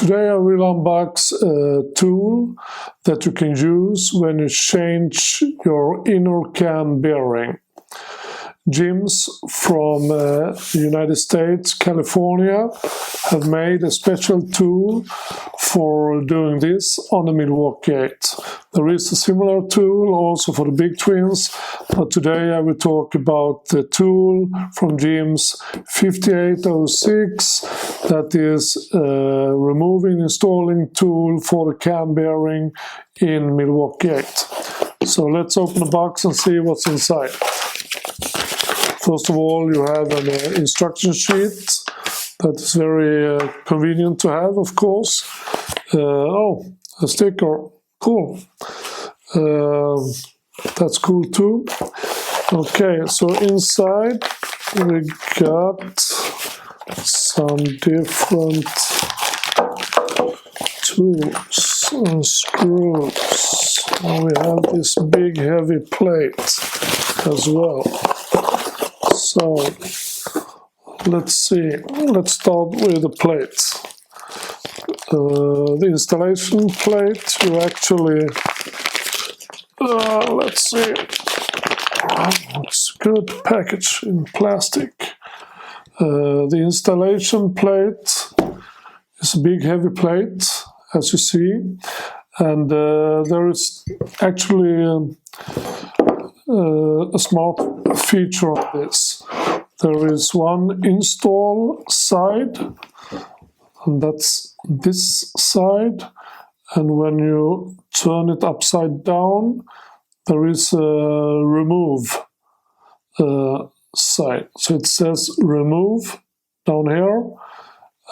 Today I will unbox a tool that you can use when you change your inner cam bearing. Gyms from the United States, California, have made a special tool for doing this on the Milwaukee 8. There is a similar tool also for the big twins, but today I will talk about the tool from Gyms 5806, that is a removing installing tool for the cam bearing in Milwaukee 8. So let's open the box and see what's inside. First of all, you have an instruction sheet that is very convenient to have, of course. Oh, a sticker, cool. That's cool too. Okay, so inside we got some different tools and screws. And we have this big heavy plate as well. So let's see, let's start with the plate. The installation plate, you actually, let's see, it's a good package in plastic. The installation plate is a big heavy plate, as you see, and there is actually a smart feature of this. There is one install side, and that's this side, and when you turn it upside down, there is a remove side. So it says remove down here,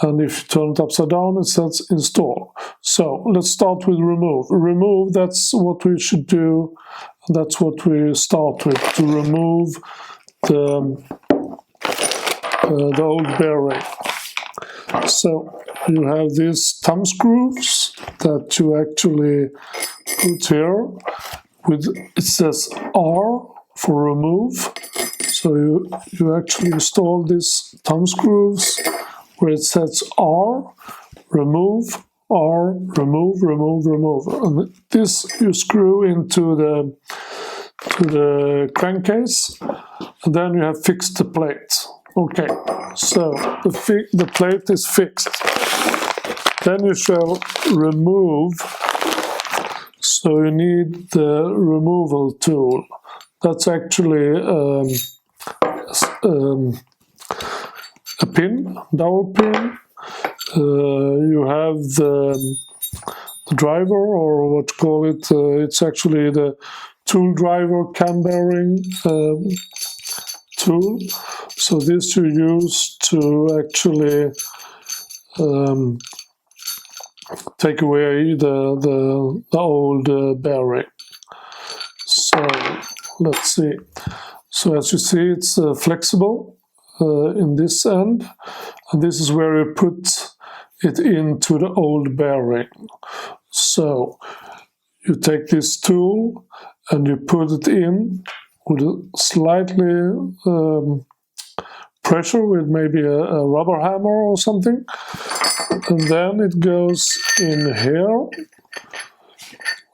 and if you turn it upside down, it says install. So let's start with remove. Remove, that's what we should do. That's what we start with, to remove the old bearing. So you have these thumb screws that you actually put here. It says R for remove. So you actually install these thumb screws where it says R, remove, R, remove, remove, remove. And this you screw into the crankcase, and then you have fixed the plate. Okay, so the plate is fixed. Then you shall remove, so you need the removal tool. That's actually a pin, dowel pin. You have the driver, or what you call it, it's actually the tool driver cam bearing tool. So this you use to actually take away the old bearing. So let's see. So as you see, it's flexible in this end, and this is where you put it into the old bearing. So you take this tool and you put it in with a slightly pressure, with maybe a rubber hammer or something, and then it goes in here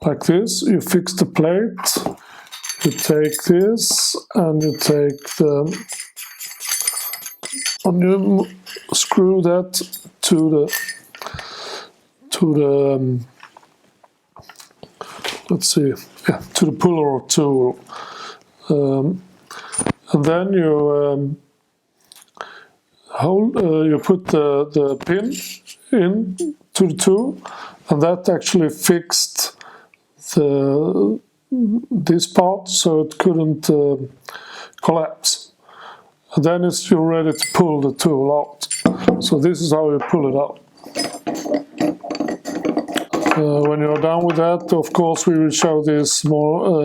like this. You fix the plate, you take this and you take and you screw that to the let's see, yeah, to the puller tool, and then you you put the pin in to the tool, and that actually fixed this part so it couldn't collapse. And then you're ready to pull the tool out. So this is how you pull it out. When you're done with that, of course, we will show this more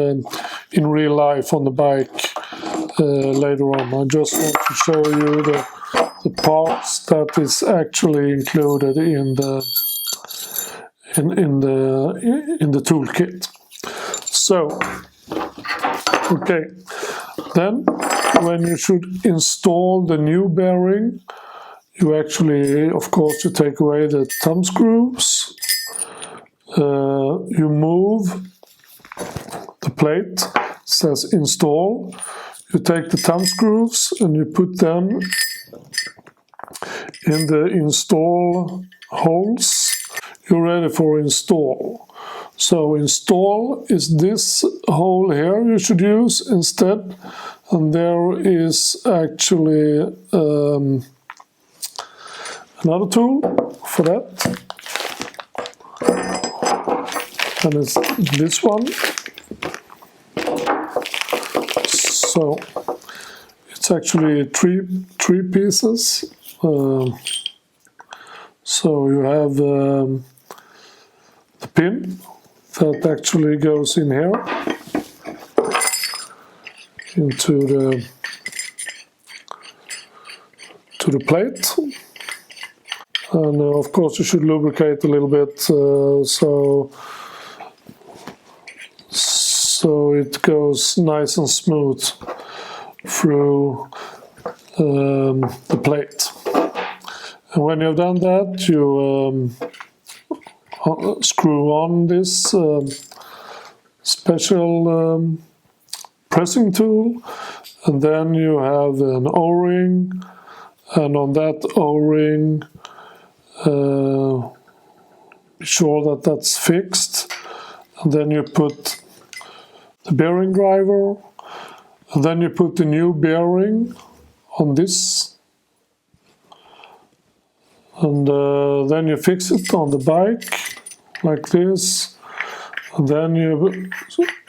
in real life on the bike later on. I just want to show you the parts that is actually included in the toolkit. So, okay, then when you should install the new bearing, you actually, of course, you take away the thumb screws, you move the plate, it says install, you take the thumb screws and you put them in the install holes. You're ready for install. So install is this hole here you should use instead, and there is actually another tool for that, and it's this one. So it's actually three pieces. So you have the pin that actually goes in here into the plate, and of course you should lubricate a little bit so it goes nice and smooth through the plate. And when you've done that, you screw on this special pressing tool, and then you have an O-ring, and on that O-ring be sure that that's fixed, and then you put the bearing driver, and then you put the new bearing on this, and then you fix it on the bike like this, and then you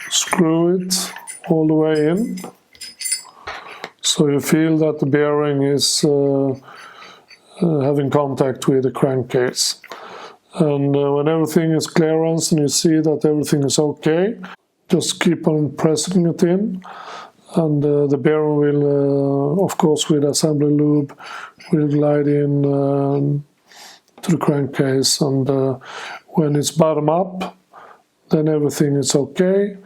screw it all the way in, so you feel that the bearing is having contact with the crankcase. And when everything is clearance and you see that everything is okay, just keep on pressing it in, and the bearing will, of course with assembly lube, will glide in to the crankcase, and when it's bottom up, then everything is okay.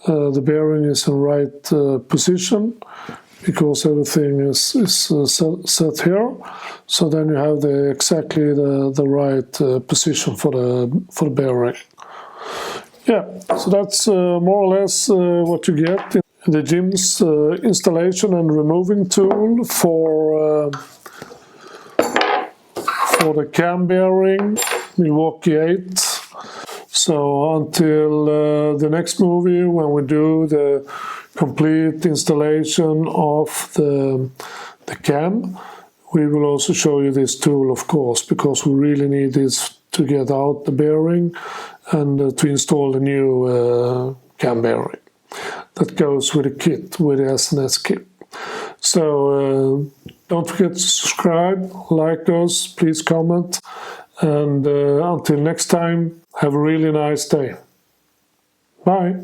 The bearing is in right position because everything is set here. So then you have exactly the right position for the bearing. Yeah, so that's more or less what you get in the Jim's installation and removing tool for the cam bearing Milwaukee 8. So until the next movie, when we do the complete installation of the cam, we will also show you this tool, of course, because we really need this to get out the bearing and to install the new cam bearing that goes with the kit, with the SNS kit. So don't forget to subscribe, like us, please comment, and until next time, have a really nice day. Bye.